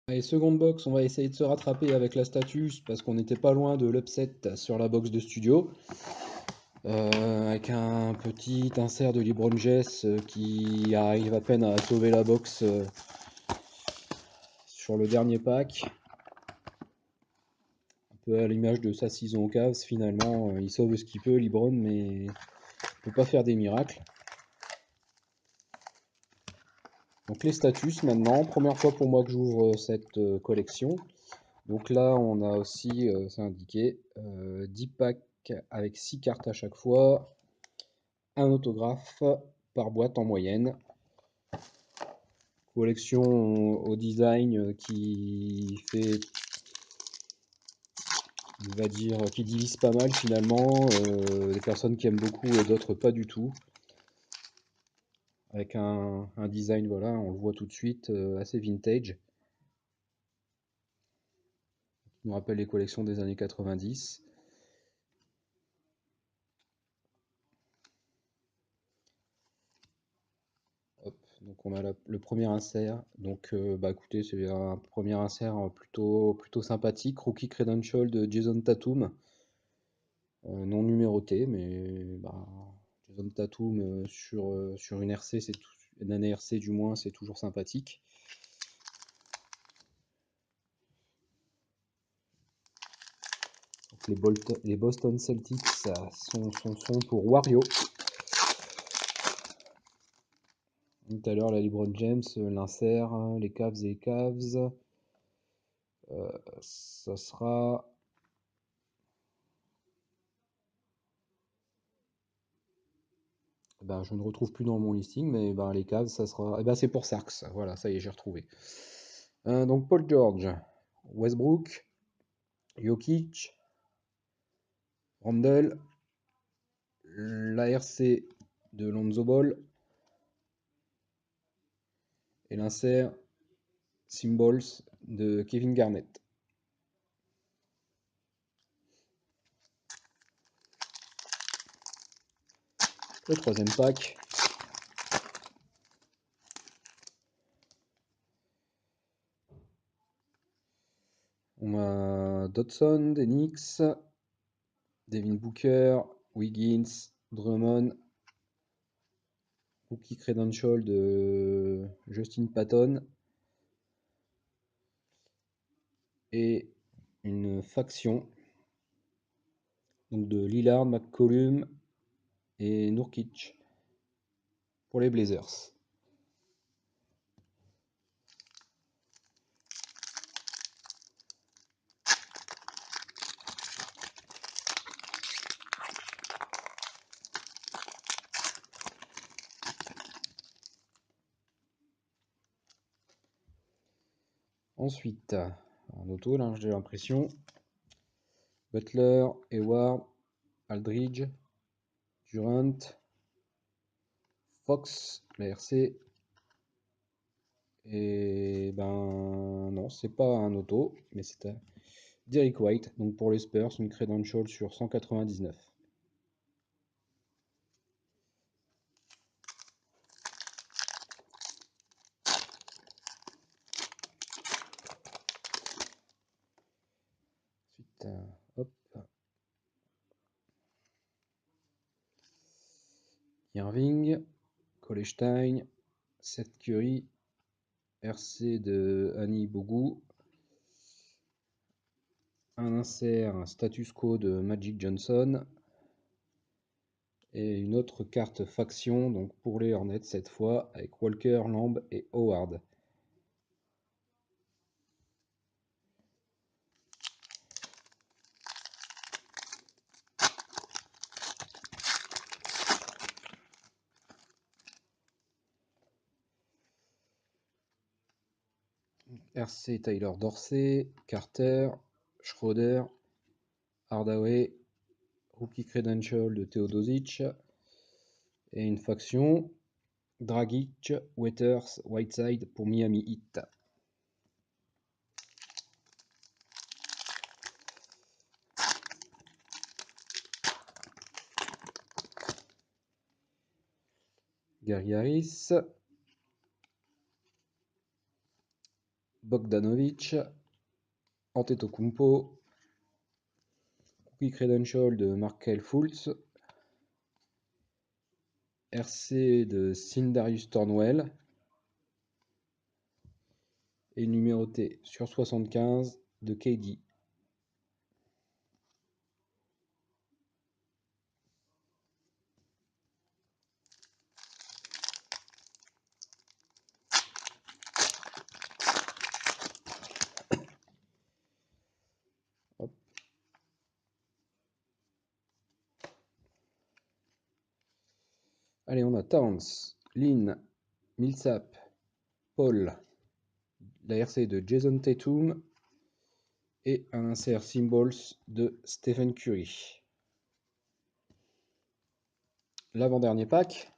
Allez, seconde box, on va essayer de se rattraper avec la Status parce qu'on n'était pas loin de l'upset sur la box de studio. Avec un petit insert de LeBron Jess qui arrive à peine à sauver la box sur le dernier pack. Un peu à l'image de sa saison aux Cavs, finalement, il sauve ce qu'il peut, LeBron, mais il peut pas faire des miracles. Donc les Status maintenant, première fois pour moi que j'ouvre cette collection. Donc là, on a aussi, c'est indiqué, 10 packs avec 6 cartes à chaque fois, un autographe par boîte en moyenne. Collection au design qui fait, on va dire, qui divise pas mal finalement. Des personnes qui aiment beaucoup et d'autres pas du tout. Avec un design, voilà, on le voit tout de suite, assez vintage. Qui nous rappelle les collections des années 90. Hop, donc on a le premier insert. Donc bah écoutez, c'est un premier insert plutôt sympathique. Rookie Credential de Jason Tatum. Non numéroté, mais bah, Jason Tatum sur une RC, une année RC du moins, c'est toujours sympathique. Donc les Boston Celtics sont pour Wario. Tout à l'heure, la LeBron James, l'insert, les Cavs et les Cavs. Ça sera. Ben, je ne retrouve plus dans mon listing, mais ben, les Cavs, ça sera. Eh ben, c'est pour Sarks. Voilà, ça y est, j'ai retrouvé. Donc Paul George, Westbrook, Jokic, Randle, l'ARC de Lonzo Ball et l'insert Symbols de Kevin Garnett. Le troisième pack. On a Dodson, Denix, Devin Booker, Wiggins, Drummond, Rookie Credential de Justin Patton et une faction donc de Lillard, McCollum et Nurkic pour les Blazers. Ensuite, en auto, là j'ai l'impression, Butler, Hayward, Aldridge, Durant, Fox, la RC, et ben non, c'est pas un auto, mais c'est un Derrick White, donc pour les Spurs, une credential sur 199. Ensuite, hop, Irving, Kolestein, Seth Curry, RC de Annie Bougou, un insert status quo de Magic Johnson et une autre carte faction donc pour les Hornets cette fois avec Walker, Lamb et Howard. RC Tyler Dorsey, Carter, Schroeder, Hardaway, Rookie Credential de Teodosic et une faction Dragic, Waiters, Whiteside pour Miami Heat. Gary Harris, Bogdanovic, Antetokounmpo, Rookie Credential de Markelle Fultz, RC de Sindarius Thornwell et numéroté sur 75 de KD. Hop. Allez, on a Towns, Lynn, Millsap, Paul, la RC de Jason Tatum et un insert Symbols de Stephen Curry. L'avant-dernier pack.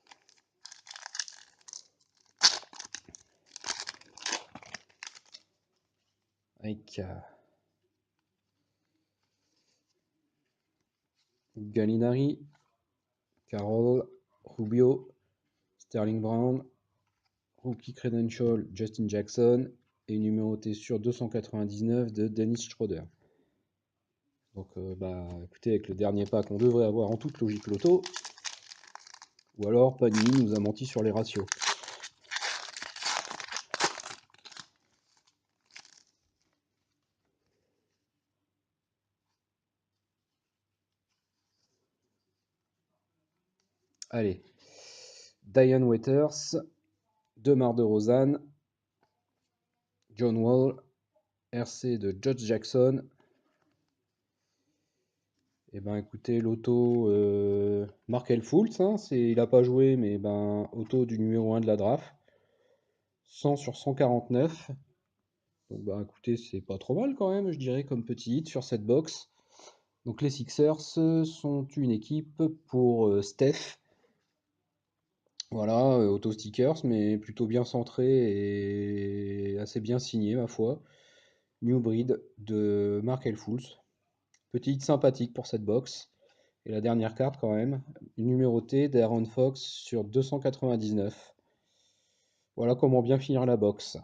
Avec Gallinari, Carroll, Rubio, Sterling Brown, Rookie Credential Justin Jackson et numéroté sur 299 de Dennis Schroeder. Donc écoutez, avec le dernier pack, on devrait avoir en toute logique l'auto. Ou alors Panini nous a menti sur les ratios. Allez, Diane Waiters, DeMar DeRozan, John Wall, RC de Judge Jackson. Et ben écoutez, l'auto Markelle Fultz, hein, il n'a pas joué, mais auto du numéro 1 de la draft. 100 sur 149. Donc écoutez, c'est pas trop mal quand même, je dirais, comme petit hit sur cette box. Donc les Sixers sont une équipe pour Steph. Voilà, auto stickers, mais plutôt bien centré et assez bien signé, ma foi. New Breed de Markelle Fultz. Petit hit sympathique pour cette box. Et la dernière carte quand même, numérotée d'Aaron Fox sur 299. Voilà comment bien finir la box.